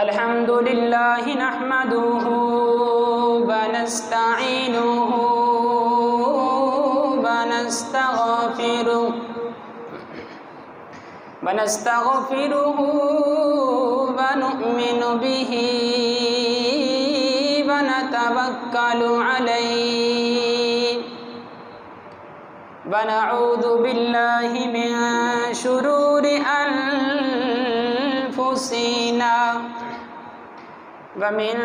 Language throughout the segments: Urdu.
الحمد لله نحمده ونستعينه ونستغفره ونؤمن به ونتوكل عليه ونعوذ بالله من شرور أنفسنا ومن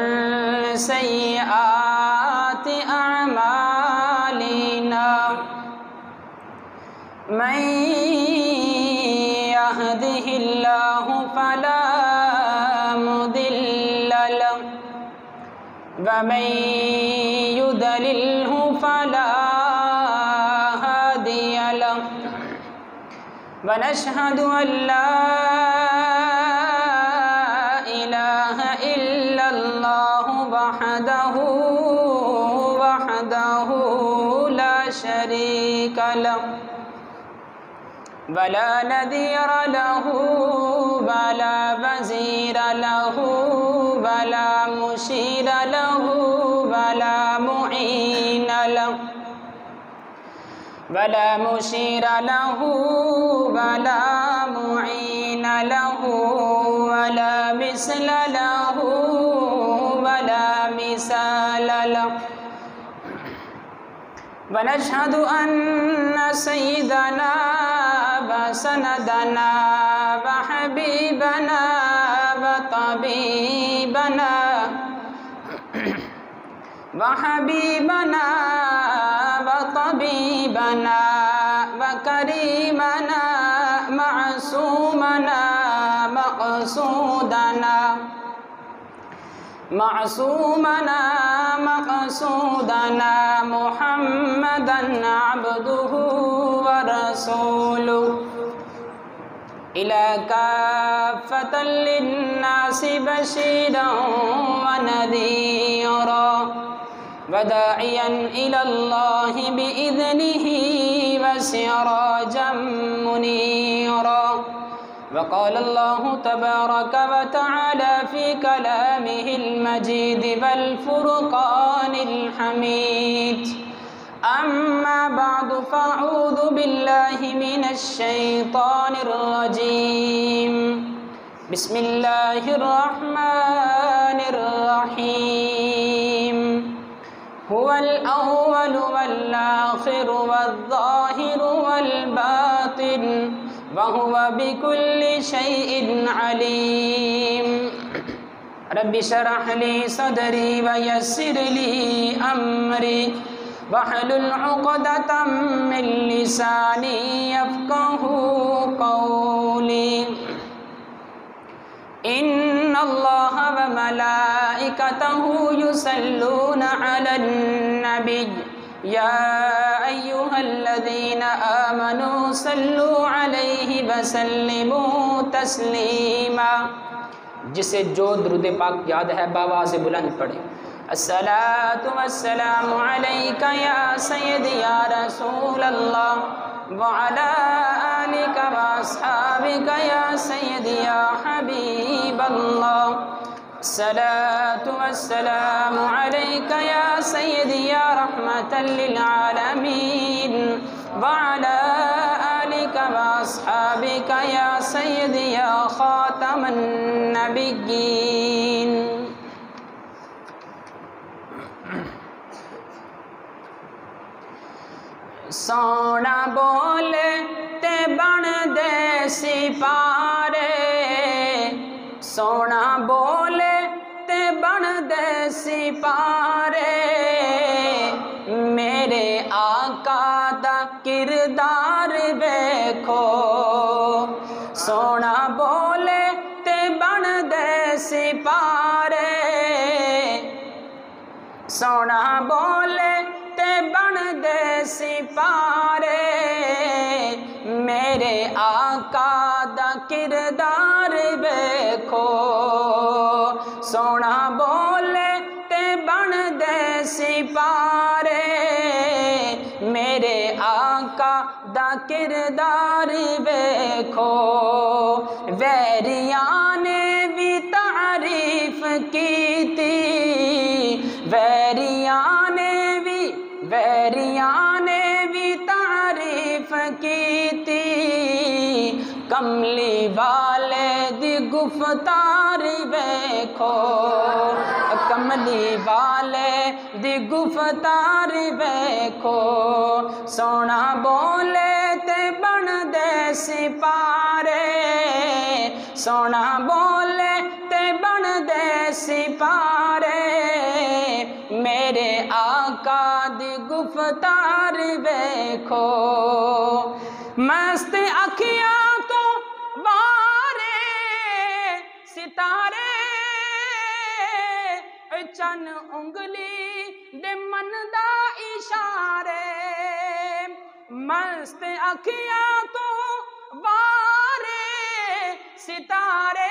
سيئات أعمالنا من يهده الله فلا مضل له ومن يضلله فلا هادي له ونشهد أن لا إله إلا الله وحده لا شريك له ولا نذير له ولا وزير له ولا مشير له ولا معين له ولا مشير له ولا معين له ولا مثل له ولا مثال له ونشهد أن سيدنا وسندنا وحبيبنا وطبيبنا وكريمنا معصومنا مقصودنا محمدا عبده ورسوله إلى كافة للناس بشيرا ونذيرا وداعيا إلى الله بإذنه وسراجا منيرا وقال الله تبارك وتعالى في كلامه المجيد والفرقان الحميد أما بعد فأعوذ بالله من الشيطان الرجيم بسم الله الرحمن الرحيم هو الأول والآخر والظاهر والباطن وهو بكل شيء عليم رب اشرح لي صدري ويسر لي أمري واحلل عقدة من لساني يفقه قولي إن الله وملائكته يصلون على النبي يا أيها الذين آمنوا صلوا عليه وسلموا تسلیما. جسے جو درود پاک یاد ہے بآواز بلند پڑھیں. الصلاۃ والسلام علیک یا سیدی یا رسول اللہ وعلی آلک واصحابک یا سیدی یا حبیب اللہ. الصلاۃ والسلام علیک یا سیدی یا رحمۃ للعالمین وعلی آلک واصحابک یا سیدی یا خاتم النبیین. سونا بولے تے بن دے سپارے سونا بولے تے بن دے سپارے میرے آقا دا کردار ویکھو. سونا بولے تے بن دے سپارے سونا بولے تے بن دے سپارے میرے آقا دا کردار ویکھو. سونا بولے تے بن دے سپارے میرے آقا دا کردار ویکھو. ویریاں نے بھی تعریف کی تھی، ویریاں نے بھی تعریف کی تھی، کملی والے دی گفتار ویکھو، کملی والے دی گفتار ویکھو، سونا بولے تے بن دے سپارے، سونا بولے تے بن دے سپارے، میرے آقا دی گفتار ویکھو، مست اکھیاں تو بارے ستارے، چن انگلی دے من دا اشارے، مست اکھیاں تو بارے ستارے،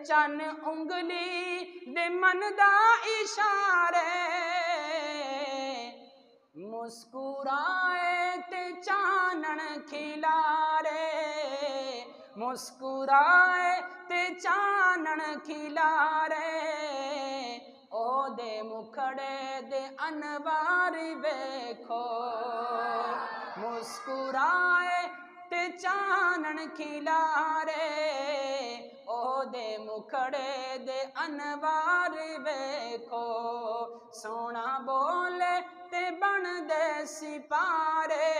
چن انگلی دے من دا اشارے، مسکرائے تے چانن کھلارے، مسکرائے تے چانن کھلارے، او دے مکھڑے دے انوار ویکھو، مسکرائے تے چانن کھلارے، او دے مکھڑے دے انوار ویکھو، سونا بولے تے بن دے سپارے،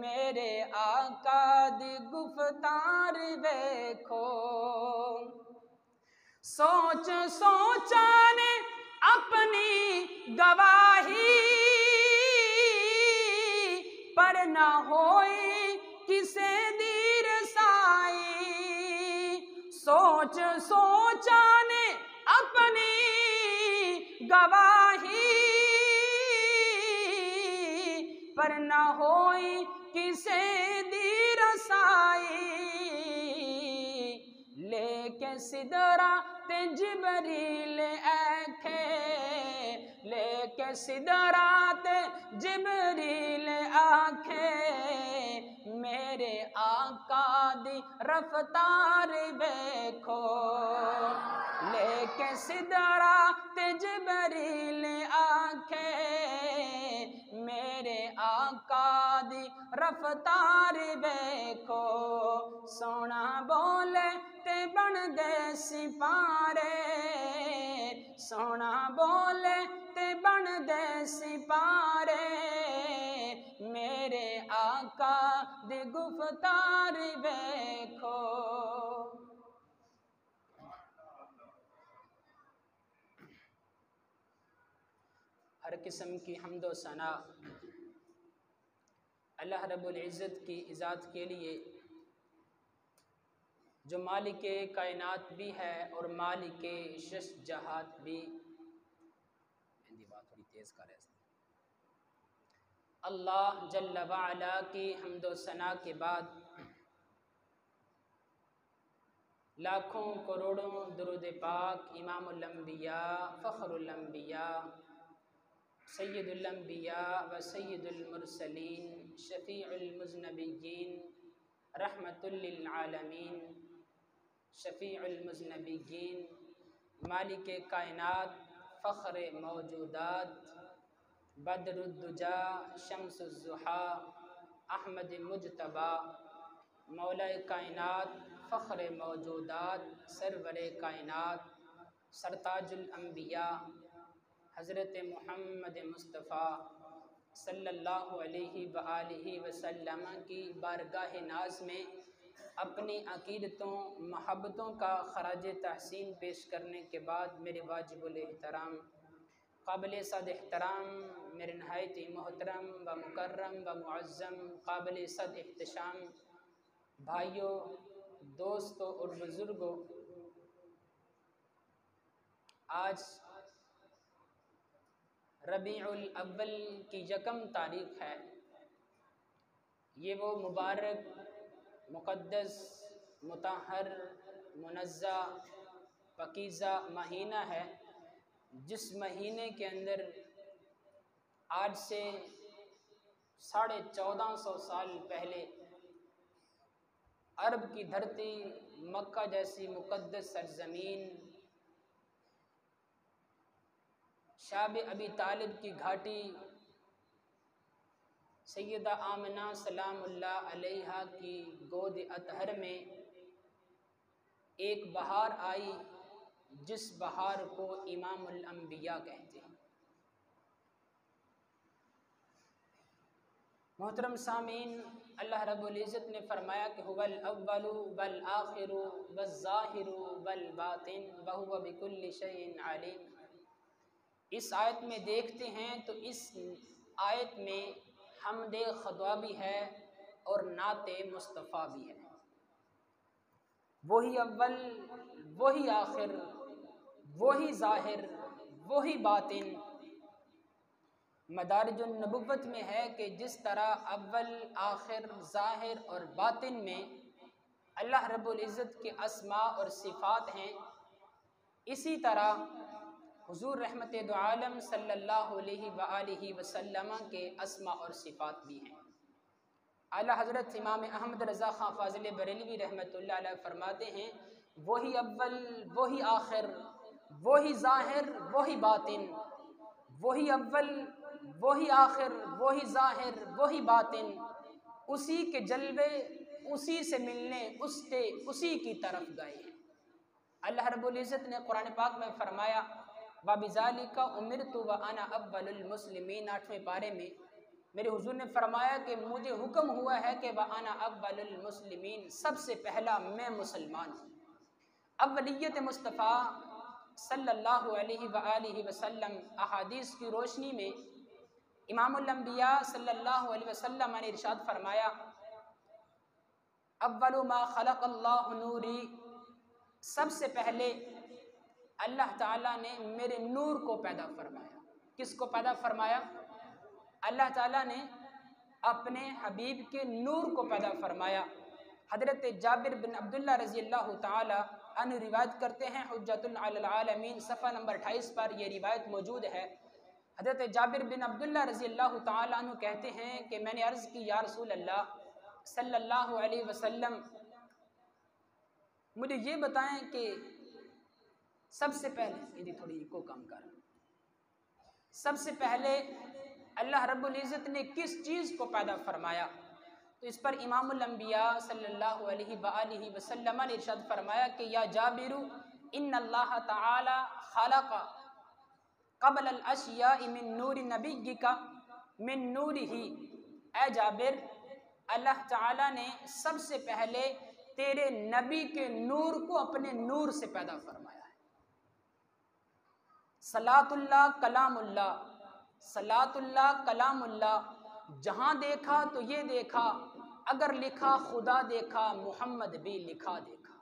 میرے آقا دی گفتار ویکھو، سوچ سوچانے اپنی گواہی، پر نہ ہوئی کسے دی رسائی، سوچ سوچانے اپنی گواہی، پر نہ ہوئی کسے دی رسائی، لے کے سدرا تے جبریل ایتھے، لے کے سدرا تے جبریل آکھے، میرے آقا دی رفتار ویکھو، لے کے سدرا تے جبریل آکھے، میرے آقا دی رفتار ویکھو، سونا بولے تے بن دے سپارے، سونا بولے تے بن دے سپارے، میرے آقا دی گفتار ویکھو۔ ہر قسم کی حمد و ثنا اللہ رب العزت کی ذات کے لیے، جو مالک کائنات بھی ہے اور مالک شش جہات بھی۔ ہندی بات تھوڑی تیز کر رہے ہیں۔ اللہ جل وعلا کی حمد و ثنا کے بعد لاکھوں کروڑوں درود پاک امام الانبیاء، فخر الانبیاء، سید الانبیاء و سید المرسلین، شفیع المذنبین، رحمت للعالمین، شفیع المذنبین، مالک کائنات، فخر موجودات، بدر الدجا، شمس الضحیٰ، احمد مجتبی، مولا کائنات، فخر موجودات، سرور کائنات، سرتاج الانبیاء، حضرت محمد مصطفیٰ صلی اللہ علیہ وآلہ وسلم کی بارگاہ ناز میں اپنی عقیدتوں محبتوں کا خراج تحسین پیش کرنے کے بعد میرے واجب الاحترام قابل صد احترام، میرے نہایت محترم و مکرم و معظم قابل صد احتشام بھائیوں، دوستوں اور بزرگوں، آج ربیع الاول کی یکم تاریخ ہے۔ یہ وہ مبارک، مقدس، مطہر، منزہ، پاکیزہ مہینہ ہے جس مہینے کے اندر آج سے 1450 سال پہلے عرب کی دھرتی، مکہ جیسی مقدس سرزمین، شاب ابی طالب کی گھاٹی، سیدہ آمنہ سلام اللہ علیہا کی گود اطہر میں ایک بہار آئی جس بہار کو امام الانبیاء کہتے ہیں۔ محترم سامعین، اللہ رب العزت نے فرمایا کہ هو الاول والآخر والظاہر والباطن وهو بكل شيء علیم۔ اس آیت میں دیکھتے ہیں تو اس آیت میں حمد خدا بھی ہے اور نعت مصطفیٰ بھی ہے۔ وہی اول، وہی آخر، وہی ظاہر، وہی باطن۔ مدارج النبوت میں ہے کہ جس طرح اول، آخر، ظاہر اور باطن میں اللہ رب العزت کے اسماء اور صفات ہیں، اسی طرح حضور رحمت دو عالم صلی اللہ علیہ وآلہ وسلم کے اسماء اور صفات بھی ہیں۔ اعلیٰ حضرت امام احمد رضا خان فاضل بریلوی رحمۃ اللہ علیہ فرماتے ہیں وہی اول، وہی آخر، وہی ظاہر، وہی باطن، وہی اول، وہی آخر، وہی ظاہر، وہی باطن، اسی کے جلوے، اسی سے ملنے، اسی کی طرف گئے ہیں۔ اللہ رب العزت نے قرآن پاک میں فرمایا وَبِذَالِكَ أُمِرْتُ وَأَنَا أَوَّلُ الْمُسْلِمِينَ 8ویں پارے میں میرے حضور نے فرمایا کہ مجھے حکم ہوا ہے کہ وَأَنَا أَوَّلُ الْمُسْلِمِينَ، سب سے پہلا میں مسلمان ہوں۔ اولیت مصطفیٰ صلی اللہ علیہ وآلہ وسلم احادیث کی روشنی میں امام الانبیاء صلی اللہ علیہ وسلم نے ارشاد فرمایا اول ما خلق اللہ نوری، سب سے پہلے اللہ تعالیٰ نے میرے نور کو پیدا فرمایا۔ کس کو پیدا فرمایا؟ اللہ تعالیٰ نے اپنے حبیب کے نور کو پیدا فرمایا۔ حضرت جابر بن عبداللہ رضی اللہ تعالیٰ عنہ روایت کرتے ہیں، حجت علی العالمین صفحہ نمبر 28 پر یہ روایت موجود ہے۔ حضرت جابر بن عبداللہ رضی اللہ تعالیٰ عنہ کہتے ہیں کہ میں نے عرض کی یا رسول اللہ صلی اللہ علیہ وسلم، مجھے یہ بتائیں کہ سب سے پہلے سب سے پہلے اللہ رب العزت نے کس چیز کو پیدا فرمایا؟ تو اس پر امام الانبیاء صلی اللہ علیہ وآلہ وسلم نے ارشاد فرمایا کہ یا جابر ان اللہ تعالی خلق قبل الاشیاء من نور نبیک من نورہ، اے جابر اللہ تعالیٰ نے سب سے پہلے تیرے نبی کے نور کو اپنے نور سے پیدا فرمایا ہے۔ صلاۃ اللہ کلام اللہ، صلاۃ اللہ کلام اللہ، جہاں دیکھا تو یہ دیکھا، اگر لکھا خدا دیکھا، محمد بھی لکھا دیکھا۔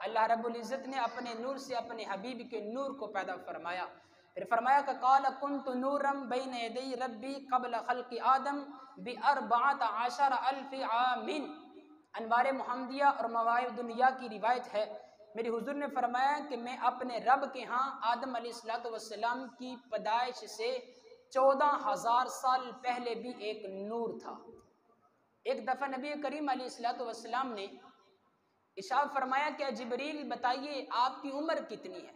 اللہ رب العزت نے اپنے نور سے اپنے حبیب کے نور کو پیدا فرمایا۔ پھر فرمایا کہ قال کنت نورا بین یدی ربی قبل خلق آدم ب14,000 عام۔ انوار محمدیہ اور مواہب دنیا کی روایت ہے، میرے حضور نے فرمایا کہ میں اپنے رب کے ہاں آدم علیہ السلام کی پیدائش سے 14,000 سال پہلے بھی ایک نور تھا۔ ایک دفعہ نبی کریم علیہ السلام نے ارشاد فرمایا کہ جبریل بتائیے آپ کی عمر کتنی ہے؟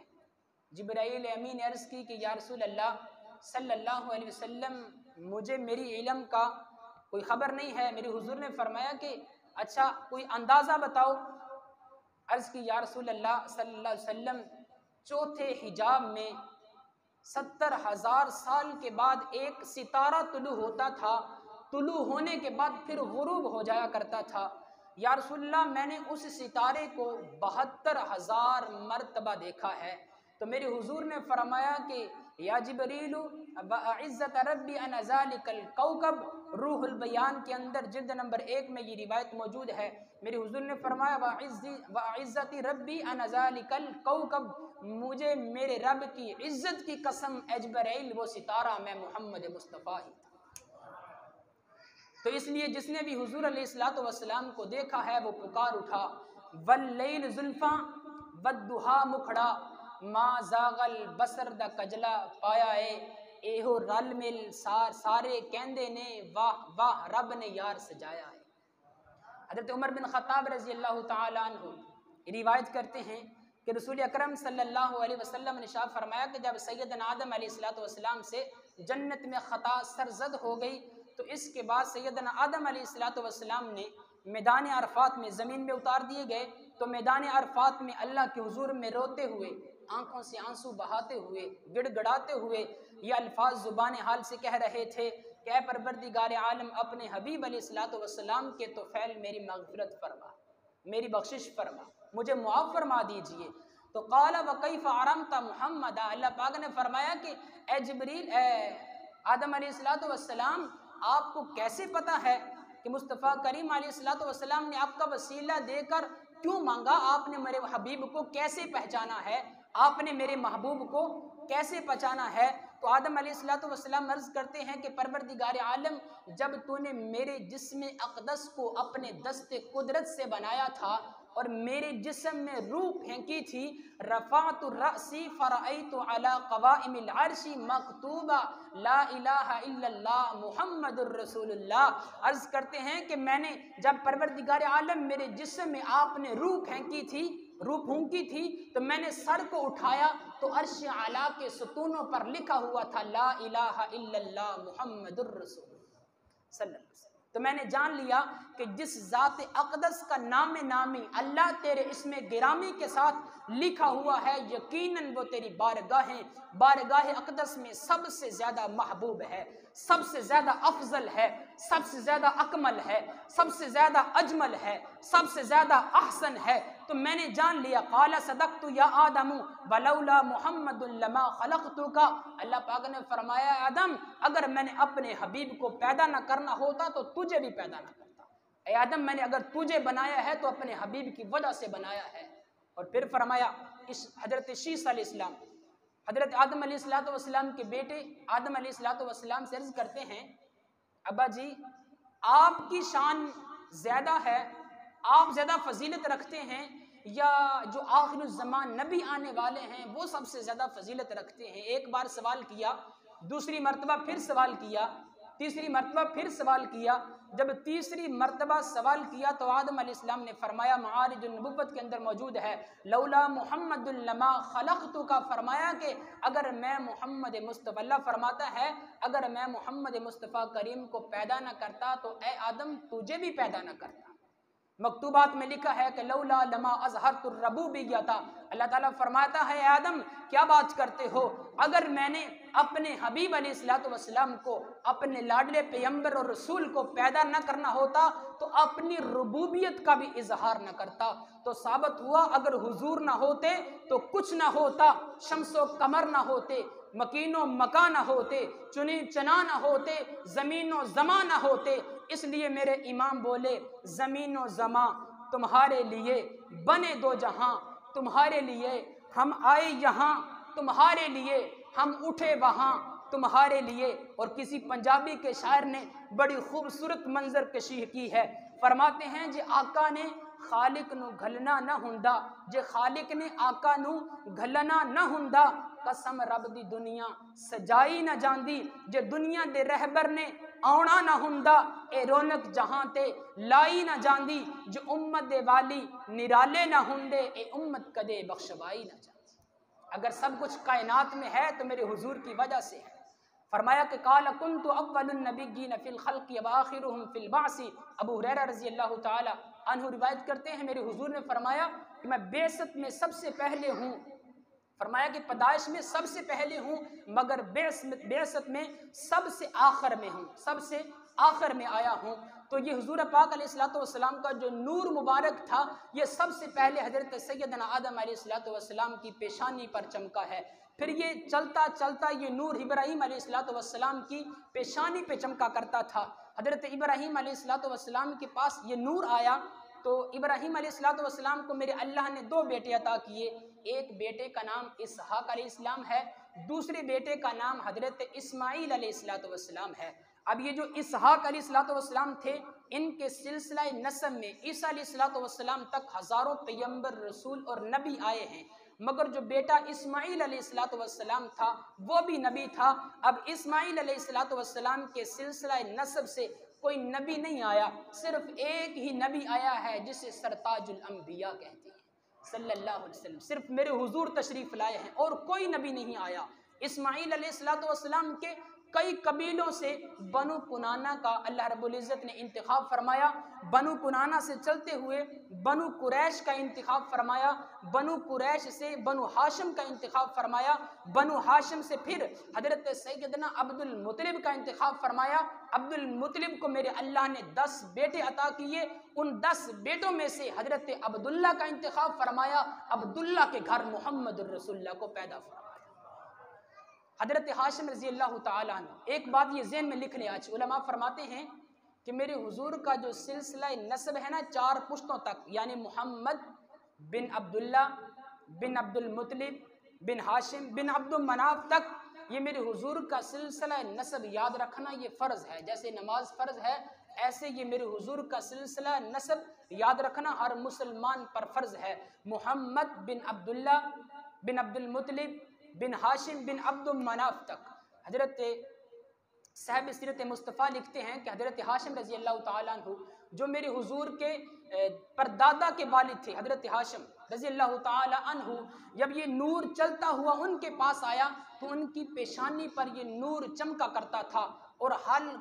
جبرائیل امین نے عرض کی کہ یا رسول اللہ صلی اللہ علیہ وسلم مجھے میری علم کا کوئی خبر نہیں ہے۔ میرے حضور نے فرمایا کہ اچھا کوئی اندازہ بتاؤ۔ عرض کی یا رسول اللہ صلی اللہ علیہ وسلم چوتھے حجاب میں 70,000 سال کے بعد ایک ستارہ طلوع ہوتا تھا، طلوع ہونے کے بعد پھر غروب ہو جایا کرتا تھا۔ یا رسول اللہ میں نے اس ستارے کو 72,000 مرتبہ دیکھا ہے۔ تو میرے حضور نے فرمایا کہ یا جبریل بعزت ربی ان ذالک الکوکب، روح البیان کے اندر جلد نمبر 1 میں یہ روایت موجود ہے۔ میرے حضور نے فرمایا وعزت ربی ان ذالک الکوکب، مجھے میرے رب کی عزت کی قسم اے جبرائیل وہ ستارہ میں محمد مصطفیٰ ہی تھا۔ تو اس لیے جس نے بھی حضور علیہ السلام کو دیکھا ہے وہ پکار اٹھا واللیل زلفاں والضحیٰ مکھڑا، ما زاغ البصر دا کجلا پایا ہے، ایہو رل مل سارے کہندے نے واہ واہ رب نے یار سجایا ہے۔ حضرت عمر بن خطاب رضی اللہ تعالیٰ عنہ روایت کرتے ہیں کہ رسول اکرم صلی اللہ علیہ وسلم نے ارشاد فرمایا کہ جب سیدنا آدم علیہ السلام سے جنت میں خطا سرزد ہو گئی تو اس کے بعد سیدنا آدم علیہ السلام نے میدان عرفات میں زمین میں اتار دیے گئے، تو میدان عرفات میں اللہ کے حضور میں روتے ہوئے، آنکھوں سے آنسو بہاتے ہوئے، گڑ گڑاتے ہوئے یہ الفاظ زبان حال سے کہہ رہے تھے کہ اے پروردگار عالم، اپنے حبیب علیہ السلام کے طفیل میری مغفرت فرما، میری بخشش فرما، مجھے معاف فرما دیجئے۔ تو قال وکیف عرمت محمد، اللہ پاک نے فرمایا کہ اے جبریل، اے آدم علیہ السلام، آپ کو کیسے پتہ ہے کہ مصطفیٰ کریم علیہ السلام نے آپ کا وسیلہ دے کر کیوں مانگا؟ آپ نے میرے حبیب کو کیسے پہچانا ہے؟ آپ نے میرے محبوب کو کیسے پہچانا ہے؟ تو آدم علیہ السلام عرض کرتے ہیں کہ پروردگار عالم، جب تو نے میرے جسم اقدس کو اپنے دست قدرت سے بنایا تھا اور میرے جسم میں روح پھینکی تھی، رفعت رأسی فرأیت علی قوائم العرش مکتوبہ لا الہ الا اللہ محمد الرسول اللہ۔ عرض کرتے ہیں کہ میں نے جب پروردگار عالم میرے جسم میں آپ نے روح پھینکی تھی، روح پھونکی تھی، تو میں نے سر کو اٹھایا تو عرش اعلیٰ کے ستونوں پر لکھا ہوا تھا لا الہ الا اللہ محمد الرسول صلی اللہ علیہ وسلم۔ تو میں نے جان لیا کہ جس ذات اقدس کا نام نامی اللہ تیرے اسم گرامی کے ساتھ لکھا ہوا ہے، یقیناً وہ تیری بارگاہ اقدس میں سب سے زیادہ محبوب ہے، سب سے زیادہ افضل ہے، سب سے زیادہ اکمل ہے، سب سے زیادہ اجمل ہے، سب سے زیادہ احسن ہے۔ تو میں نے جان لیا۔ قال صدقت یا آدم ولولا محمد لما خلقتک، اللہ پاک نے فرمایا آدم، اگر میں نے اپنے حبیب کو پیدا نہ کرنا ہوتا تو تجھے بھی پیدا نہ کرتا۔ اے آدم، میں نے اگر تجھے بنایا ہے تو اپنے حبیب کی وجہ سے بنایا ہے۔ اور پھر فرمایا اس حضرت شیس علیہ السلام، حضرت آدم علیہ السلام کے بیٹے آدم علیہ السلام سے عرض کرتے ہیں، ابا جی آپ کی شان زیادہ ہے، آپ زیادہ فضیلت رکھتے ہیں، یا جو آخر الزمان نبی آنے والے ہیں وہ سب سے زیادہ فضیلت رکھتے ہیں؟ ایک بار سوال کیا، دوسری مرتبہ پھر سوال کیا، تیسری مرتبہ پھر سوال کیا۔ جب تیسری مرتبہ سوال کیا تو آدم علیہ السلام نے فرمایا، معارج النبوت کے اندر موجود ہے، لولا محمد لما خلقتک، فرمایا کہ اگر میں محمد مصطفیٰ، اللہ فرماتا ہے اگر میں محمد مصطفیٰ کریم کو پیدا نہ کرتا تو اے آدم تجھے بھی پیدا نہ کرتا۔ مکتوبات میں لکھا ہے کہ لولا لما اظہرت الربوبیۃ، اللہ تعالیٰ فرماتا ہے اے آدم کیا بات کرتے ہو، اگر میں نے اپنے حبیب علیہ السلام کو، اپنے لاڈلے پیغمبر اور رسول کو پیدا نہ کرنا ہوتا تو اپنی ربوبیت کا بھی اظہار نہ کرتا۔ تو ثابت ہوا اگر حضور نہ ہوتے تو کچھ نہ ہوتا، شمس و قمر نہ ہوتے، مکین و مکان نہ ہوتے، چنی چنا نہ ہوتے، زمین و زمان نہ ہوتے۔ اس لیے میرے امام بولے، زمین و زمان تمہارے لیے، بنے دو جہاں تمہارے لیے، ہم آئے یہاں تمہارے لیے، ہم اٹھے وہاں تمہارے لیے۔ اور کسی پنجابی کے شاعر نے بڑی خوبصورت منظر کشی کی ہے، فرماتے ہیں جے آقا نے خالق نو گھلنا نہ ہوندا، جے خالق نے آقا نو گھلنا نہ ہوندا، قسم رب دی دنیا سجائی نہ جاندی، جے دنیا دے رہبر نے آونا نہ ہوندا، اے رونق جہاں تے لائی نہ جاندی، جو امت دے والی نرالے نہ ہوندے، اے امت کدے بخشوائی نہ جاندی۔ اگر سب کچھ کائنات میں ہے تو میرے حضور کی وجہ سے ہے۔ فرمایا کہ قال کنت اول النبیین فی الخلق واخرهم فی البعث، ابو ہریرہ رضی اللہ تعالی عنہ روایت کرتے ہیں میرے حضور نے فرمایا کہ میں بعثت میں سب سے پہلے ہوں، فرمایا کہ پیدائش میں سب سے پہلے ہوں، مگر بعثت میں سب سے آخر میں ہوں، سب سے آخر میں آیا ہوں۔ تو یہ حضور پاک علیہ السلام کا جو نور مبارک تھا یہ سب سے پہلے حضرت سیدنا آدم علیہ السلام کی پیشانی پر چمکا ہے، پھر یہ چلتا چلتا یہ نور ابراہیم علیہ السلام کی پیشانی پہ چمکا کرتا تھا۔ حضرت ابراہیم علیہ السلام کے پاس یہ نور آیا تو ابراہیم علیہ السلام کو میرے اللہ نے دو بیٹے عطا کیے، ایک بیٹے کا نام اسحاق علیہ السلام ہے، دوسرے بیٹے کا نام حضرت اسماعیل علیہ السلام ہے۔ اب یہ جو اسحاق علیہ السلام تھے ان کے سلسلہ نسب میں عیسیٰ علیہ السلام تک ہزاروں پیغمبر رسول اور نبی آئے ہیں، مگر جو بیٹا اسماعیل علیہ السلام تھا وہ بھی نبی تھا۔ اب اسماعیل علیہ السلام کے سلسلہ نسب سے کوئی نبی نہیں آیا، صرف ایک ہی نبی آیا ہے جسے سرتاج الانبیاء کہتے ہیں صلی اللہ علیہ وسلم، صرف میرے حضور تشریف لائے ہیں اور کوئی نبی نہیں آیا۔ اسماعیل علیہ السلام کے کئی قبیلوں سے بنو کنانہ کا اللہ رب العزت نے انتخاب فرمایا، بنو کنانہ سے چلتے ہوئے بنو قریش کا انتخاب فرمایا، بنو قریش سے بنو ہاشم کا انتخاب فرمایا، بنو ہاشم سے پھر حضرت سیدنا عبد المطلب کا انتخاب فرمایا۔ عبد المطلب کو میرے اللہ نے 10 بیٹے عطا کیے، ان 10 بیٹوں میں سے حضرت عبداللہ کا انتخاب فرمایا، عبداللہ کے گھر محمد الرسول اللہ کو پیدا فرمایا۔ حضرت ہاشم رضی اللہ تعالیٰ عنہ، ایک بات یہ ذہن میں لکھ لیں، آج علماء فرماتے ہیں کہ میرے حضور کا جو سلسلہ نسب ہے نا 4 پشتوں تک، یعنی محمد بن عبداللہ بن عبد المطلب بن ہاشم بن عبد مناف تک، یہ میرے حضور کا سلسلہ نسب یاد رکھنا یہ فرض ہے، جیسے نماز فرض ہے ایسے یہ میرے حضور کا سلسلہ نسب یاد رکھنا ہر مسلمان پر فرض ہے۔ محمد بن عبداللہ بن عبد المطلب بن ہاشم بن عبد مناف تک۔ حضرت صاحب سیرت مصطفیٰ لکھتے ہیں کہ حضرت ہاشم رضی اللہ تعالیٰ عنہ جو میرے حضور کے پردادا کے والد تھے، حضرت ہاشم رضی اللہ تعالیٰ عنہ، جب یہ نور چلتا ہوا ان کے پاس آیا تو ان کی پیشانی پر یہ نور چمکا کرتا تھا، اور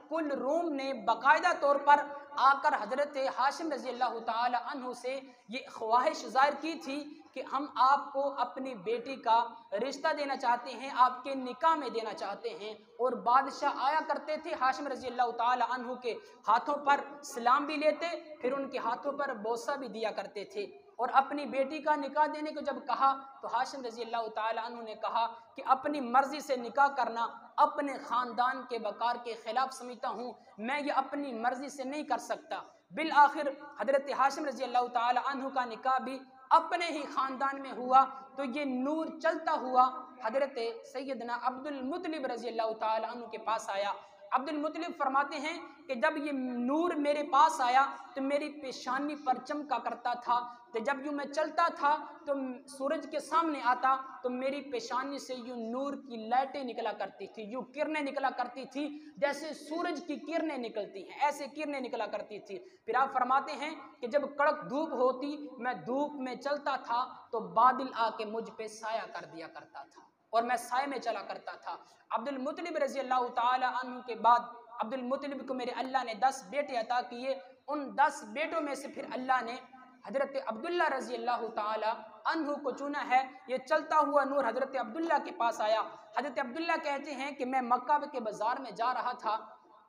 کل روم نے باقاعدہ طور پر آ کر حضرت ہاشم رضی اللہ تعالیٰ عنہ سے یہ خواہش ظاہر کی تھی کہ ہم آپ کو اپنی بیٹی کا رشتہ دینا چاہتے ہیں، آپ کے نکاح میں دینا چاہتے ہیں، اور بادشاہ آیا کرتے تھے ہاشم رضی اللہ تعالیٰ عنہ کے ہاتھوں پر سلام بھی لیتے، پھر ان کے ہاتھوں پر بوسہ بھی دیا کرتے تھے، اور اپنی بیٹی کا نکاح دینے کو جب کہا تو ہاشم رضی اللہ تعالیٰ عنہ نے کہا کہ اپنی مرضی سے نکاح کرنا اپنے خاندان کے وقار کے خلاف سمجھتا ہوں، میں یہ اپنی مرضی سے نہیں کر سکتا۔ بالآخر حضرت ہاشم رضی اللہ تعالیٰ عنہ کا نکاح بھی اپنے ہی خاندان میں ہوا، تو یہ نور چلتا ہوا حضرت سیدنا عبد المطلب رضی اللہ تعالیٰ عنہ کے پاس آیا۔ عبد المطلب فرماتے ہیں کہ جب یہ نور میرے پاس آیا تو میری پیشانی پر چمکا کرتا تھا، تو جب یوں میں چلتا تھا تو سورج کے سامنے آتا تو میری پیشانی سے یوں نور کی لائٹیں نکلا کرتی تھی، یوں کرنیں نکلا کرتی تھی، جیسے سورج کی کرنیں نکلتی ہیں ایسے کرنیں نکلا کرتی تھی۔ پھر آپ فرماتے ہیں کہ جب کڑک دھوپ ہوتی میں دھوپ میں چلتا تھا تو بادل آ کے مجھ پہ سایہ کر دیا کرتا تھا اور میں سائے میں چلا کرتا تھا۔ عبد المطلب رضی اللہ تعالی عنہ کے بعد عبد المطلب کو میرے اللہ نے 10 بیٹے عطا کیے، ان 10 بیٹوں میں سے پھر اللہ نے حضرت عبداللہ رضی اللہ تعالی عنہ کو چنا ہے۔ یہ چلتا ہوا نور حضرت عبداللہ کے پاس آیا۔ حضرت عبداللہ کہتے ہیں کہ میں مکہ کے بازار میں جا رہا تھا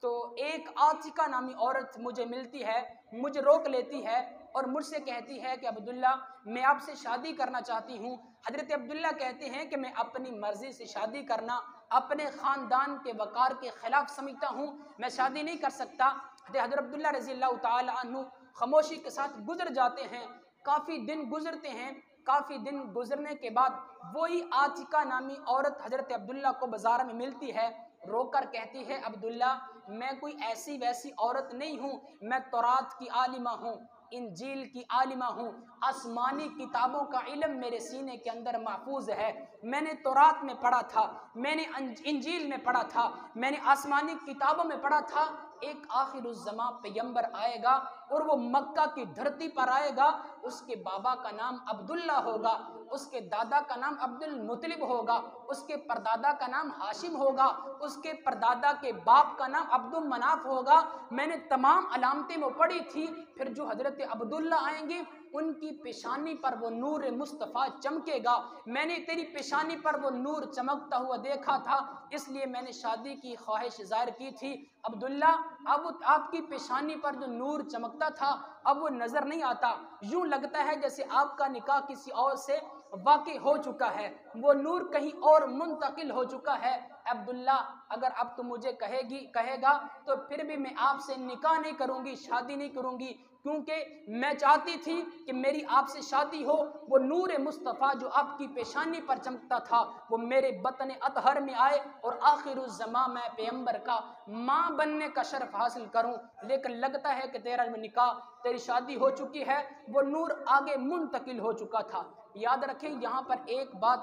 تو ایک عاتقہ نامی عورت مجھے ملتی ہے، مجھے روک لیتی ہے اور مجھ سے کہتی ہے کہ عبداللہ میں آپ سے شادی کرنا چاہتی ہوں۔ حضرت عبداللہ کہتے ہیں کہ میں اپنی مرضی سے شادی کرنا اپنے خاندان کے وقار کے خلاف سمجھتا ہوں، میں شادی نہیں کر سکتا۔ حضرت عبداللہ رضی اللہ تعالی عنہ خاموشی کے ساتھ گزر جاتے ہیں، کافی دن گزرتے ہیں، کافی دن گزرنے کے بعد وہی عاتقہ نامی عورت حضرت عبداللہ کو بازار میں ملتی ہے، رو کر کہتی ہے عبداللہ میں کوئی ایسی ویسی عورت نہیں ہوں، میں تورات کی عالمہ ہوں، انجیل کی عالمہ ہوں، آسمانی کتابوں کا علم میرے سینے کے اندر محفوظ ہے، میں نے تورات میں پڑھا تھا، میں نے انجیل میں پڑھا تھا، میں نے آسمانی کتابوں میں پڑھا تھا ایک آخر الزمان پیغمبر آئے گا اور وہ مکہ کی دھرتی پر آئے گا، اس کے بابا کا نام عبداللہ ہوگا، اس کے دادا کا نام عبد المطلب ہوگا، اس کے پردادا کا نام ہاشم ہوگا، اس کے پردادا کے باپ کا نام عبد مناف ہوگا۔ میں نے تمام علامتیں وہ پڑھی تھی، پھر جو حضرت عبداللہ آئیں گے ان کی پیشانی پر وہ نور مصطفیٰ چمکے گا، میں نے تیری پیشانی پر وہ نور چمکتا ہوا دیکھا تھا، اس لیے میں نے شادی کی خواہش ظاہر کی تھی۔ عبداللہ اب آپ کی پیشانی پر جو نور چمکتا تھا اب وہ نظر نہیں آتا، یوں لگتا ہے جیسے آپ کا نکاح کسی اور سے واقع ہو چکا ہے، وہ نور کہیں اور منتقل ہو چکا ہے۔ عبداللہ اگر اب تو مجھے کہے گا تو پھر بھی میں آپ سے نکاح نہیں کروں گی، شادی نہیں کروں گی، کیونکہ میں چاہتی تھی کہ میری آپ سے شادی ہو، وہ نور مصطفیٰ جو آپ کی پیشانی پر چمکتا تھا وہ میرے بطن اطہر میں آئے اور آخر الزمان میں پیغمبر کا ماں بننے کا شرف حاصل کروں، لیکن لگتا ہے کہ تیرا نکاح تیری شادی ہو چکی ہے، وہ نور آگے منتقل ہو چکا تھا۔ یاد رکھیں یہاں پر ایک بات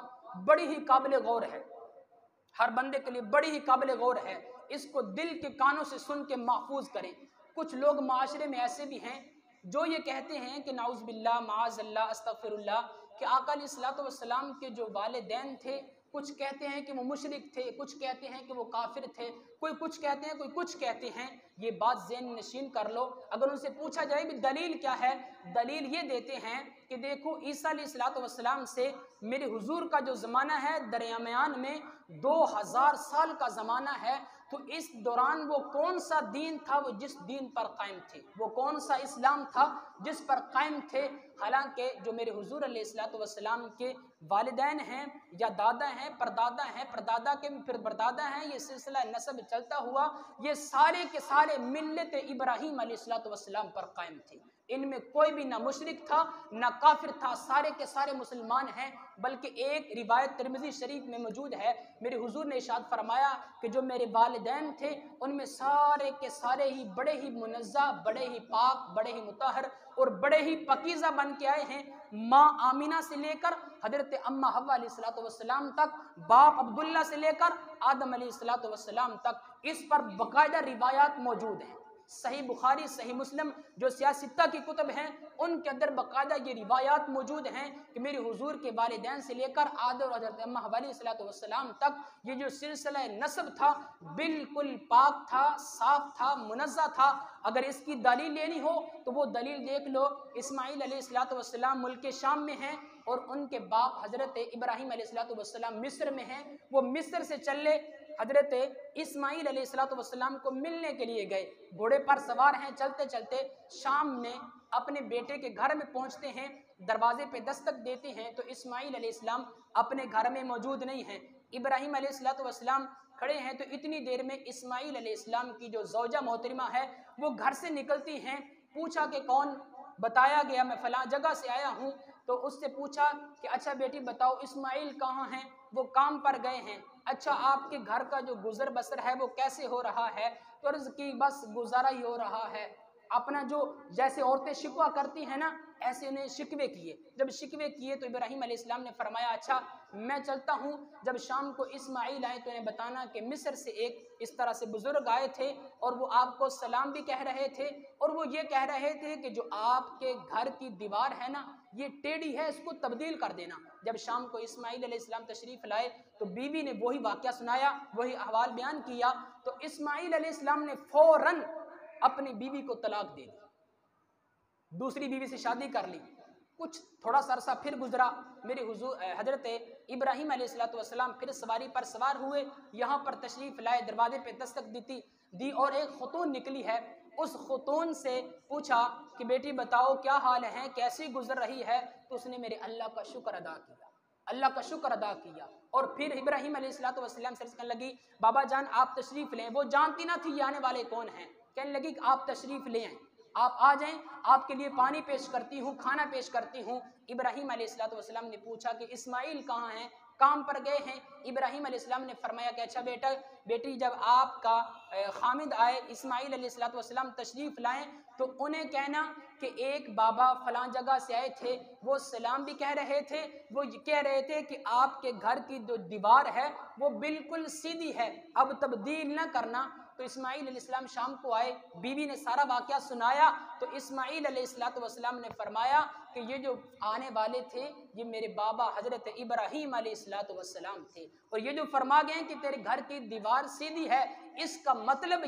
بڑی ہی قابل غور ہے، ہر بندے کے لیے بڑی ہی قابل غور ہے، اس کو دل کے کانوں سے سن کے محفوظ کریں۔ کچھ لوگ معاشرے میں ایسے بھی ہیں جو یہ کہتے ہیں کہ نعوذ باللہ معاذ اللہ استغفر اللہ کہ آقا علیہ الصلوۃ والسلام کے جو والدین تھے کچھ کہتے ہیں کہ وہ مشرک تھے، کچھ کہتے ہیں کہ وہ کافر تھے، کوئی کچھ کہتے ہیں کوئی کچھ کہتے ہیں۔ یہ بات ذہن نشین کر لو۔ اگر ان سے پوچھا جائے بھی دلیل کیا ہے، دلیل یہ دیتے ہیں کہ دیکھو عیسیٰ علیہ الصلوۃ والسلام سے میرے حضور کا جو زمانہ ہے درمیان میں 2000 سال کا زمانہ ہے، تو اس دوران وہ کون سا دین تھا وہ جس دین پر قائم تھے، وہ کون سا اسلام تھا جس پر قائم تھے۔ حالانکہ جو میرے حضور علیہ الصلوۃ والسلام کے والدین ہیں یا دادا ہیں، پردادا کے پھر پردادا ہیں، یہ سلسلہ نسب چلتا ہوا، یہ سارے کے سارے ملت ابراہیم علیہ الصلوۃ والسلام پر قائم تھے۔ ان میں کوئی بھی نہ مشرک تھا نہ کافر تھا، سارے کے سارے مسلمان ہیں۔ بلکہ ایک روایت ترمذی شریف میں موجود ہے، میرے حضور نے ارشاد فرمایا کہ جو میرے والدین تھے ان میں سارے کے سارے ہی بڑے ہی منزہ، بڑے ہی پاک، بڑے ہی مطہر اور بڑے ہی پاکیزہ بن کے آئے ہیں۔ ماں آمینہ سے لے کر حضرت اماں حوا علیہ الصلوۃ والسلام تک، باپ عبداللہ سے لے کر آدم علیہ الصلوۃ والسلام تک، اس پر باقاعدہ روایات موجود ہیں۔ صحیح بخاری، صحیح مسلم جو سیاستہ کی کتب ہیں ان کے اندر باقاعدہ یہ روایات موجود ہیں کہ میرے حضور کے والدین سے لے کر آدم اور حضرت اماں حوا علیہ الصلوۃ والسلام تک یہ جو سلسلہ نسب تھا بالکل پاک تھا، صاف تھا، منزہ تھا۔ اگر اس کی دلیل لینی ہو تو وہ دلیل دیکھ لو، اسماعیل علیہ الصلوۃ والسلام ملک شام میں ہیں اور ان کے باپ حضرت ابراہیم علیہ الصلوۃ والسلام مصر میں ہیں، وہ مصر سے چلے حضرت اسماعیل علیہ الصلوۃ والسلام کو ملنے کے لیے گئے، گھوڑے پر سوار ہیں، چلتے چلتے شام میں اپنے بیٹے کے گھر میں پہنچتے ہیں، دروازے پہ دستک دیتے ہیں تو اسماعیل علیہ السلام اپنے گھر میں موجود نہیں ہیں۔ ابراہیم علیہ الصلوۃ والسلام کھڑے ہیں تو اتنی دیر میں اسماعیل علیہ السلام کی جو زوجہ محترمہ ہے وہ گھر سے نکلتی ہیں، پوچھا کہ کون، بتایا گیا میں فلاں جگہ سے آیا ہوں، تو اس سے پوچھا کہ اچھا بیٹی بتاؤ اسماعیل کہاں ہیں؟ وہ کام پر گئے ہیں۔ اچھا آپ کے گھر کا جو گزر بسر ہے وہ کیسے ہو رہا ہے؟ تو عرض کی بس گزارا ہی ہو رہا ہے۔ اپنا جو جیسے عورتیں شکوہ کرتی ہیں نا ایسے انہیں شکوے کیے، جب شکوے کیے تو ابراہیم علیہ السلام نے فرمایا اچھا میں چلتا ہوں، جب شام کو اسماعیل آئے تو انہیں بتانا کہ مصر سے ایک اس طرح سے بزرگ آئے تھے اور وہ آپ کو سلام بھی کہہ رہے تھے اور وہ یہ کہہ رہے تھے کہ جو آپ کے گھر کی دیوار ہے نا یہ ٹیڑھی ہے، اس کو تبدیل کر دینا۔ جب شام کو اسماعیل علیہ السلام تشریف لائے تو بیوی نے وہی واقعہ سنایا، وہی احوال بیان کیا، تو اسماعیل علیہ السلام نے فوراً اپنی بیوی کو طلاق دے دی، دوسری بیوی سے شادی کر لی۔ کچھ تھوڑا سا عرصہ پھر گزرا، میرے حضور حضرت ابراہیم علیہ الصلوۃ والسلام پھر سواری پر سوار ہوئے، یہاں پر تشریف لائے، دروازے پہ دستک دی اور ایک خاتون نکلی ہے، اس خاتون سے پوچھا کہ بیٹی بتاؤ کیا حال ہے، کیسی گزر رہی ہے؟ تو اس نے میرے اللہ کا شکر ادا کیا، اللہ کا شکر ادا کیا۔ اور پھر ابراہیم علیہ الصلوۃ والسلام سے کہنے لگی بابا جان آپ تشریف لیں، وہ جانتی نہ تھی یہ آنے والے کون ہیں، کہنے لگی کہ آپ تشریف لے آئیں، آپ آ جائیں، آپ کے لیے پانی پیش کرتی ہوں، کھانا پیش کرتی ہوں۔ ابراہیم علیہ الصلوۃ والسلام نے پوچھا کہ اسماعیل کہاں ہیں؟ کام پر گئے ہیں۔ ابراہیم علیہ السلام نے فرمایا کہ اچھا بیٹی جب آپ کا خامد آئے اسماعیل علیہ الصلوۃ والسلام تشریف لائیں تو انہیں کہنا کہ ایک بابا فلاں جگہ سے آئے تھے، وہ سلام بھی کہہ رہے تھے، وہ کہہ رہے تھے کہ آپ کے گھر کی جو دیوار ہے وہ بالکل سیدھی ہے، اب تبدیل نہ کرنا۔ تو اسماعیل علیہ السلام شام کو آئے، بیوی نے سارا واقعہ سنایا تو اسماعیل علیہ الصلوۃ والسلام نے فرمایا کہ یہ جو آنے والے تھے یہ میرے بابا حضرت ابراہیم علیہ الصلوۃ والسلام تھے، اور یہ جو فرما گئے کہ تیرے گھر کی دیوار سیدھی ہے، اس کا مطلب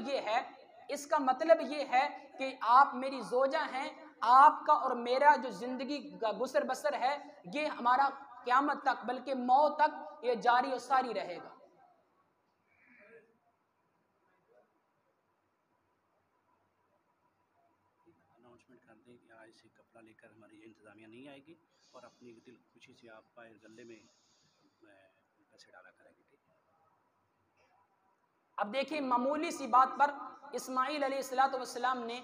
یہ ہے کہ آپ میری زوجہ ہیں، آپ کا اور میرا جو زندگی کا گزر بسر ہے یہ ہمارا قیامت تک بلکہ موت تک یہ جاری و ساری رہے گا۔ اناؤنسمنٹ کر دیں کہ آج سے کپڑا لے کر ہماری انتظامیہ نہیں آئے گی اور اپنی دل خوشی سے آپ پائے گلے میں پیسے ڈالا کریں گے۔ اب دیکھیں معمولی سی بات پر اسماعیل علیہ الصلوۃ والسلام نے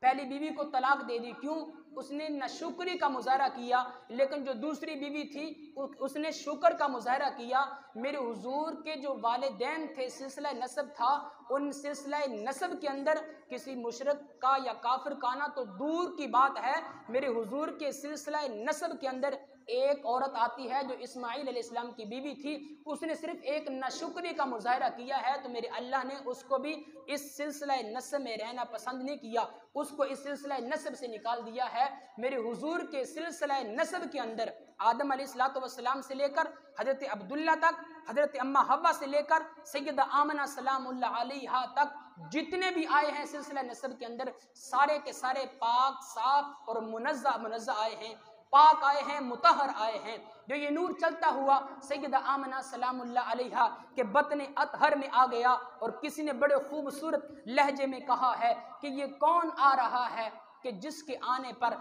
پہلی بیوی کو طلاق دے دی، کیوں؟ اس نے نہ شکری کا مظاہرہ کیا، لیکن جو دوسری بیوی تھی اس نے شکر کا مظاہرہ کیا۔ میرے حضور کے جو والدین تھے، سلسلہ نسب تھا، ان سلسلہ نسب کے اندر کسی مشرک کا یا کافر کا آنا تو دور کی بات ہے، میرے حضور کے سلسلہ نسب کے اندر ایک عورت آتی ہے جو اسماعیل علیہ السلام کی بیوی تھی، اس نے صرف ایک ناشکری کا مظاہرہ کیا ہے، تو میرے اللہ نے اس کو بھی اس سلسلہ نسب میں رہنا پسند نہیں کیا، اس کو اس سلسلہ نسب سے نکال دیا ہے۔ میرے حضور کے سلسلہ نسب کے اندر آدم علیہ السلام سے لے کر حضرت عبداللہ تک، حضرت اماں حوا سے لے کر سیدہ آمنہ سلام اللہ علیہا تک جتنے بھی آئے ہیں سلسلہ نسب کے اندر، سارے کے سارے پاک، صاف اور منزہ آئے ہیں، پاک آئے ہیں، مطہر آئے ہیں۔ جو یہ نور چلتا ہوا سیدہ آمنہ سلام اللہ علیہا کے بطن اطہر میں آ گیا، اور کسی نے بڑے خوبصورت لہجے میں کہا ہے کہ یہ کون آ رہا ہے کہ جس کے آنے پر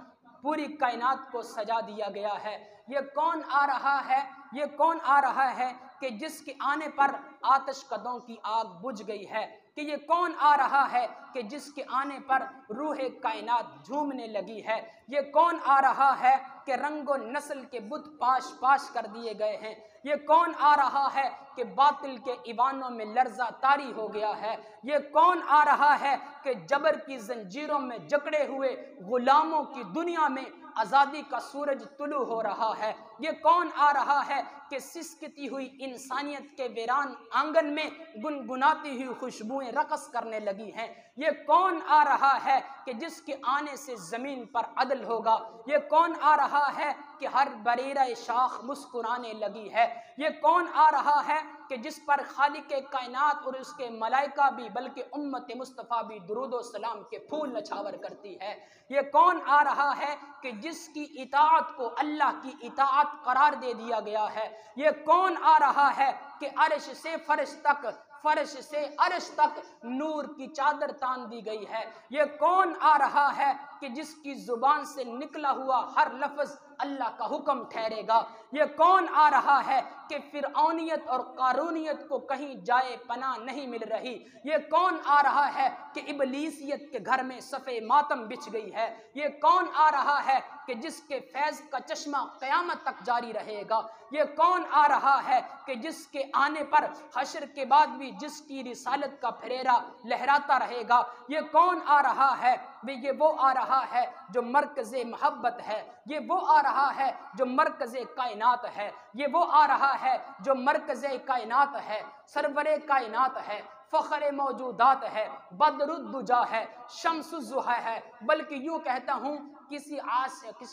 پوری کائنات کو سجا دیا گیا ہے، یہ کون آ رہا ہے، یہ کون آ رہا ہے کہ جس کے آنے پر آتش کدوں کی آگ بجھ گئی ہے، کہ یہ کون آ رہا ہے کہ جس کے آنے پر روح کائنات جھومنے لگی ہے، یہ کون آ رہا ہے کہ رنگ و نسل کے بت پاش کر دیے گئے ہیں، یہ کون آ رہا ہے کہ باطل کے ایوانوں میں لرزہ طاری ہو گیا ہے، یہ کون آ رہا ہے کہ جبر کی زنجیروں میں جکڑے ہوئے غلاموں کی دنیا میں آزادی کا سورج طلوع ہو رہا ہے، یہ کون آ رہا ہے کہ سسکتی ہوئی انسانیت کے ویران آنگن میں گنگناتی ہوئی خوشبوئیں رقص کرنے لگی ہیں، یہ کون آ رہا ہے کہ جس کے آنے سے زمین پر عدل ہوگا، یہ کون آ رہا ہے کہ ہر بریرہ شاخ مسکرانے لگی ہے، یہ کون آ رہا ہے کہ جس پر خالق کائنات اور اس کے ملائکہ بھی بلکہ امت مصطفیٰ بھی درود و سلام کے پھول نچھاور کرتی ہے، یہ کون آ رہا ہے کہ جس کی اطاعت کو اللہ کی اطاعت قرار دے دیا گیا ہے، یہ کون آ رہا ہے کہ عرش سے فرش تک، فرش سے عرش تک نور کی چادر تان دی گئی ہے، یہ کون آ رہا ہے کہ جس کی زبان سے نکلا ہوا ہر لفظ اللہ کا حکم ٹھہرے گا، یہ کون آ رہا ہے کہ فرعونیت اور قارونیت کو کہیں جائے پناہ نہیں مل رہی، یہ کون آ رہا ہے کہ ابلیسیت کے گھر میں صفے ماتم بچھ گئی ہے، یہ کون آ رہا ہے کہ جس کے فیض کا چشمہ قیامت تک جاری رہے گا، یہ کون آ رہا ہے کہ جس کے آنے پر حشر کے بعد بھی جس کی رسالت کا پھریرا لہراتا رہے گا، یہ کون آ رہا ہے، یہ وہ آ رہا ہے جو مرکز محبت ہے، یہ وہ آ رہا ہے جو مرکز کائنات ہے، یہ وہ آ رہا ہے جو مرکز کائنات ہے، سرور کائنات ہے، فخر موجودات ہے، بدر الدجا ہے، شمس الضحیٰ ہے، بلکہ یوں کہتا ہوں کسی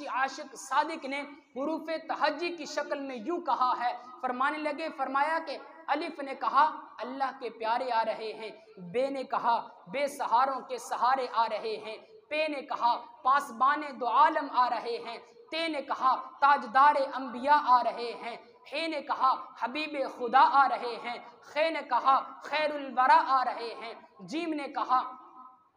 عاشق صادق نے حروف تہجی کی شکل میں یوں کہا ہے، فرمانے لگے، فرمایا کہ الف نے کہا اللہ کے پیارے آ رہے ہیں، بے نے کہا بے سہاروں کے سہارے آ رہے ہیں، پے نے کہا پاسبان دو عالم آ رہے ہیں، تے نے کہا تاجدار انبیاء آ رہے ہیں، ہے نے کہا حبیب خدا آ رہے ہیں، خے نے کہا خیر الورا آ رہے ہیں، جیم نے کہا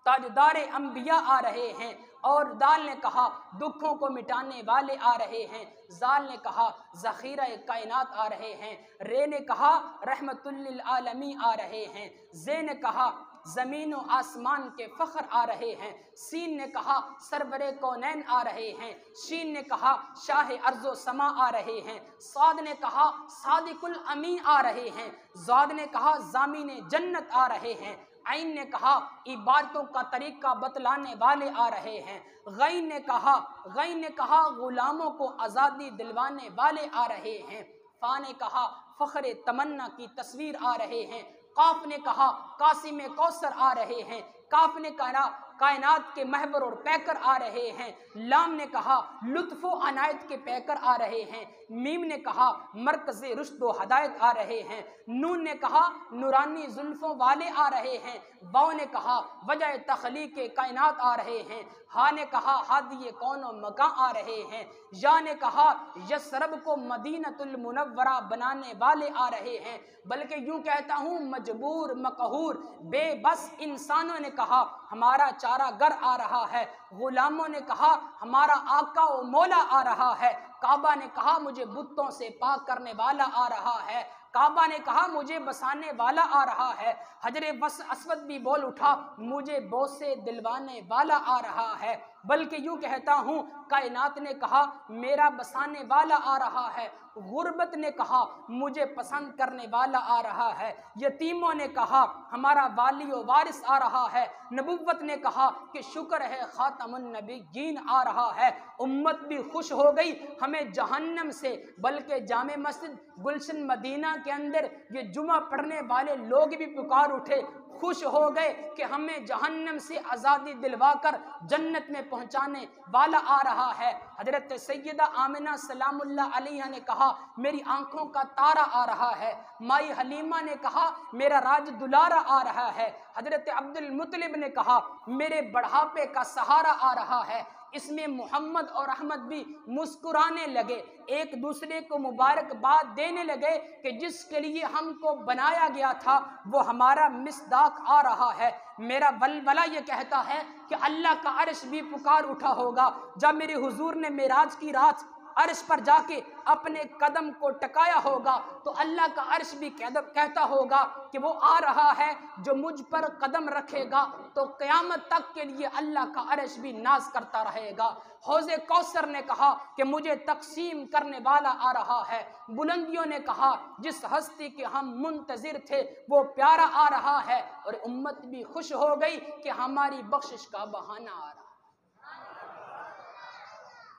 تاجدار انبیاء آ رہے ہیں، اور دال نے کہا دکھوں کو مٹانے والے آ رہے ہیں، زال نے کہا ذخیرہ کائنات آ رہے ہیں، رے نے کہا رحمت للعالمین آ رہے ہیں، زے نے کہا زمین و آسمان کے فخر آ رہے ہیں، سین نے کہا سرور کونین آ رہے ہیں، شین نے کہا شاہ ارض و سما آ رہے ہیں، صاد نے کہا صادق الامین آ رہے ہیں، زاد نے کہا ضامین جنت آ رہے ہیں، عین نے کہا عبادتوں کا طریقہ بتلانے والے آ رہے ہیں، غین نے کہا غلاموں کو آزادی دلوانے والے آ رہے ہیں، فا نے کہا فخر تمنا کی تصویر آ رہے ہیں، قاف نے کہا قاسم کوثر آ رہے ہیں، کاف نے کہا کائنات کے محور اور پیکر آ رہے ہیں، لام نے کہا لطف و عنایت کے پیکر آ رہے ہیں، میم نے کہا مرکز رشد و ہدایت آ رہے ہیں، نون نے کہا نورانی زلفوں والے آ رہے ہیں، واو نے کہا وجہ تخلیق کائنات آ رہے ہیں، ہا نے کہا ہادی کون و مکان آ رہے ہیں، یا نے کہا یسرب کو مدینۃ المنورہ بنانے والے آ رہے ہیں، بلکہ یوں کہتا ہوں مجبور مقہور بے بس انسانوں نے کہا ہمارا چارہ گر آ رہا ہے، غلاموں نے کہا ہمارا آقا و مولا آ رہا ہے، کعبہ نے کہا مجھے بتوں سے پاک کرنے والا آ رہا ہے، کعبہ نے کہا مجھے بسانے والا آ رہا ہے، حجر اسود بھی بول اٹھا مجھے بوسے دلوانے والا آ رہا ہے، بلکہ یوں کہتا ہوں کائنات نے کہا میرا بسانے والا آ رہا ہے، غربت نے کہا مجھے پسند کرنے والا آ رہا ہے، یتیموں نے کہا ہمارا والی و وارث آ رہا ہے، نبوت نے کہا کہ شکر ہے خاتم النبیین آ رہا ہے، امت بھی خوش ہو گئی ہمیں جہنم سے، بلکہ جامع مسجد گلشن مدینہ کے اندر یہ جمعہ پڑھنے والے لوگ بھی پکار اٹھے، خوش ہو گئے کہ ہمیں جہنم سے آزادی دلوا کر جنت میں پہنچانے والا آ رہا ہے۔ حضرت سیدہ آمنہ سلام اللہ علیہ نے کہا میری آنکھوں کا تارا آ رہا ہے، مائی حلیمہ نے کہا میرا راج دلارا آ رہا ہے، حضرت عبد المطلب نے کہا میرے بڑھاپے کا سہارا آ رہا ہے۔ اس میں محمد اور احمد بھی مسکرانے لگے، ایک دوسرے کو مبارکباد دینے لگے کہ جس کے لیے ہم کو بنایا گیا تھا وہ ہمارا مصداق آ رہا ہے۔ میرا ولولہ یہ کہتا ہے کہ اللہ کا عرش بھی پکار اٹھا ہوگا جب میرے حضور نے معراج کی رات عرش پر جا کے اپنے قدم کو ٹکایا ہوگا تو اللہ کا عرش بھی کہتا ہوگا کہ وہ آ رہا ہے جو مجھ پر قدم رکھے گا تو قیامت تک کے لیے اللہ کا عرش بھی ناز کرتا رہے گا۔ حوض کوثر نے کہا کہ مجھے تقسیم کرنے والا آ رہا ہے، بلندیوں نے کہا جس ہستی کے ہم منتظر تھے وہ پیارا آ رہا ہے، اور امت بھی خوش ہو گئی کہ ہماری بخشش کا بہانہ آ رہا ہے۔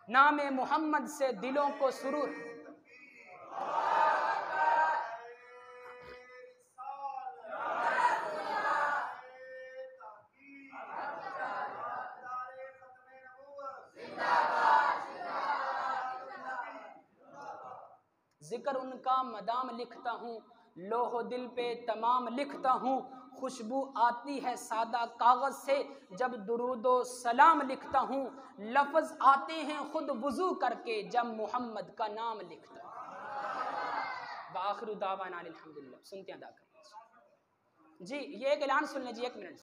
نام محمد سے دلوں کو سرور، ذکر ان کا مدام لکھتا ہوں، لوح و دل پہ تمام لکھتا ہوں، خوشبو آتی ہے سادہ کاغذ سے جب درود و سلام لکھتا ہوں، لفظ آتے ہیں خود وضو کر کے جب محمد کا نام لکھتا ہوں۔ وآخر دعوانا الحمدللہ۔ سنتے ہیں ادا کریں جی، یہ ایک اعلان سن لیجیے، ایک منٹ